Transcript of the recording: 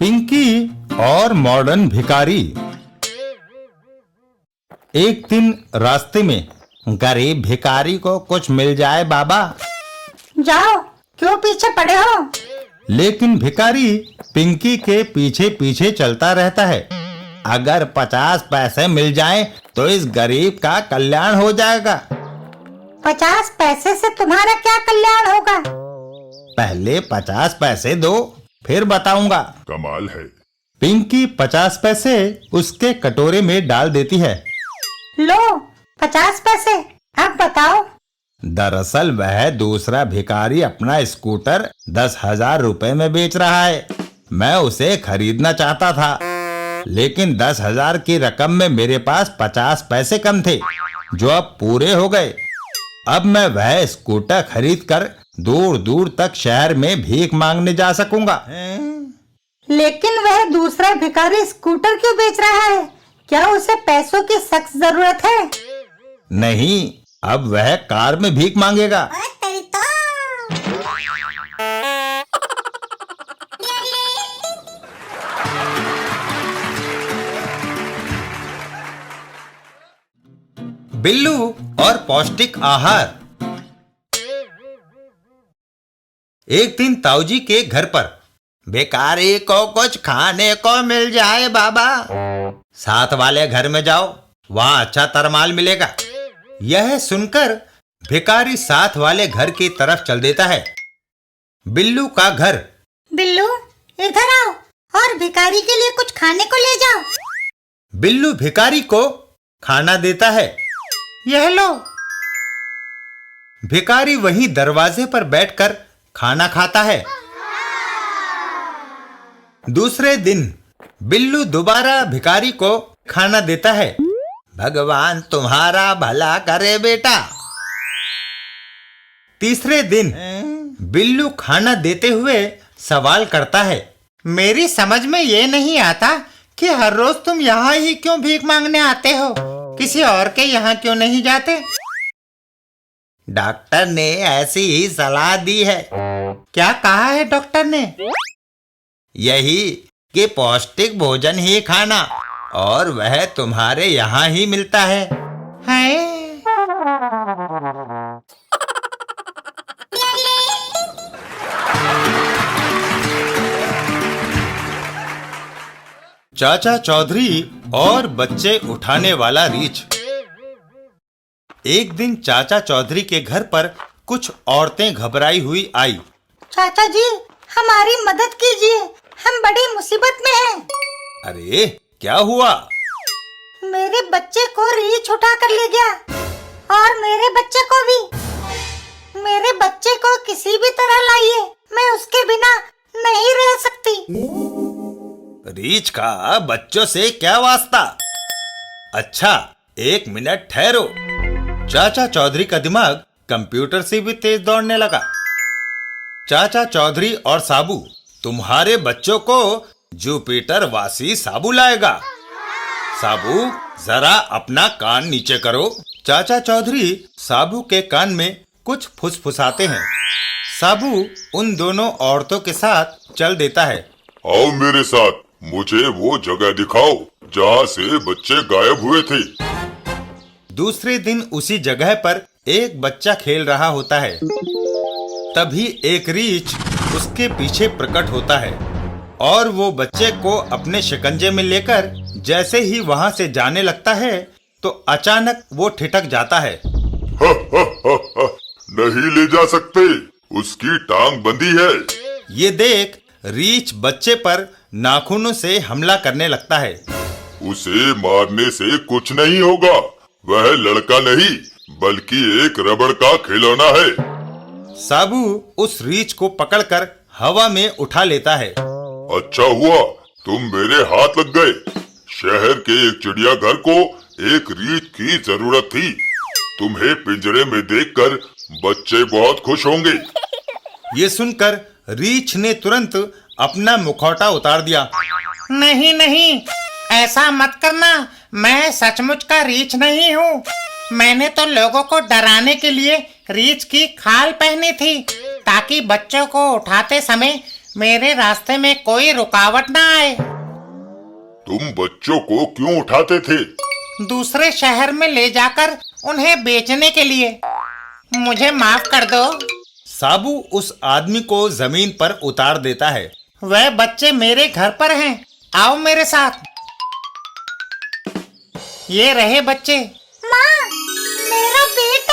पिंकी और मॉडर्न भिखारी। एक दिन रास्ते में गरीब भिखारी को कुछ मिल जाए बाबा। जाओ, क्यों पीछे पड़े हो? लेकिन भिखारी पिंकी के पीछे पीछे चलता रहता है। अगर 50 पैसे मिल जाएं तो इस गरीब का कल्याण हो जाएगा। 50 पैसे से तुम्हारा क्या कल्याण होगा? पहले 50 पैसे दो, फिर बताऊंगा। कमाल है। पिंकी 50 पैसे उसके कटोरे में डाल देती है। लो 50 पैसे, अब बताओ। दरअसल वह दूसरा भिखारी अपना स्कूटर 10,000 रुपए में बेच रहा है। मैं उसे खरीदना चाहता था, लेकिन 10,000 की रकम में मेरे पास 50 पैसे कम थे, जो अब पूरे हो गए। अब मैं वह स्कूटर खरीद कर दूर दूर तक शहर में भीख मांगने जा सकूंगा। लेकिन वह दूसरा भिखारी स्कूटर क्यों बेच रहा है? क्या उसे पैसों की सख्त जरूरत है? नहीं, अब वह कार में भीख मांगेगा। बिल्लू और पौष्टिक आहार। एक दिन ताऊजी के घर पर भिखारी को कुछ खाने को मिल जाए बाबा। साथ वाले घर में जाओ, वहां अच्छा तरमाल मिलेगा। यह सुनकर भिखारी साथ वाले घर की तरफ चल देता है। बिल्लू का घर। बिल्लू, इधर आओ और भिखारी के लिए कुछ खाने को ले जाओ। बिल्लू भिखारी को खाना देता है। यह लो। भिखारी वहीं दरवाजे पर बैठकर खाना खाता है। दूसरे दिन बिल्लू दोबारा भिखारी को खाना देता है। भगवान तुम्हारा भला करे बेटा। तीसरे दिन बिल्लू खाना देते हुए सवाल करता है, मेरी समझ में ये नहीं आता कि हर रोज तुम यहाँ ही क्यों भीख मांगने आते हो? किसी और के यहाँ क्यों नहीं जाते? डॉक्टर ने ऐसी ही सलाह दी है। क्या कहा है डॉक्टर ने? यही कि पौष्टिक भोजन ही खाना, और वह तुम्हारे यहाँ ही मिलता है। चाचा चौधरी और बच्चे उठाने वाला रीछ। एक दिन चाचा चौधरी के घर पर कुछ औरतें घबराई हुई आई। चाचा जी, हमारी मदद कीजिए, हम बड़ी मुसीबत में हैं। अरे क्या हुआ? मेरे बच्चे को रीछ उठा कर ले गया, और मेरे बच्चे को भी। मेरे बच्चे को किसी भी तरह लाइए, मैं उसके बिना नहीं रह सकती। रीछ का बच्चों से क्या वास्ता? अच्छा, 1 मिनट ठहरो। चाचा चौधरी का दिमाग कंप्यूटर से भी तेज दौड़ने लगा। चाचा चौधरी और साबू, तुम्हारे बच्चों को जुपिटर वासी साबू लाएगा। साबू, जरा अपना कान नीचे करो। चाचा चौधरी साबू के कान में कुछ फुसफुसाते हैं। साबू उन दोनों औरतों के साथ चल देता है। आओ मेरे साथ, मुझे वो जगह दिखाओ जहाँ से बच्चे गायब हुए थे। दूसरे दिन उसी जगह पर एक बच्चा खेल रहा होता है। तभी एक रीछ उसके पीछे प्रकट होता है, और वो बच्चे को अपने शिकंजे में लेकर जैसे ही वहां से जाने लगता है तो अचानक वो ठिठक जाता है। नहीं ले जा सकते, उसकी टांग बंधी है। ये देख रीछ बच्चे पर नाखूनों से हमला करने लगता है। उसे मारने से कुछ नहीं होगा, वह लड़का नहीं बल्कि एक रबड़ का खिलौना है। साबू उस रीछ को पकड़कर हवा में उठा लेता है। अच्छा हुआ तुम मेरे हाथ लग गए। शहर के एक चिड़ियाघर को एक रीछ की जरूरत थी। तुम्हें पिंजरे में देखकर बच्चे बहुत खुश होंगे। ये सुनकर रीछ ने तुरंत अपना मुखौटा उतार दिया। नहीं नहीं, ऐसा मत करना, मैं सचमुच का रीछ नहीं हूँ। मैंने तो लोगों को डराने के लिए रीछ की खाल पहनी थी, ताकि बच्चों को उठाते समय मेरे रास्ते में कोई रुकावट ना आए। तुम बच्चों को क्यों उठाते थे? दूसरे शहर में ले जाकर उन्हें बेचने के लिए। मुझे माफ कर दो। साबू उस आदमी को जमीन पर उतार देता है। वह बच्चे मेरे घर पर हैं, आओ मेरे साथ। ये रहे बच्चे। माँ, मेरा बेटा।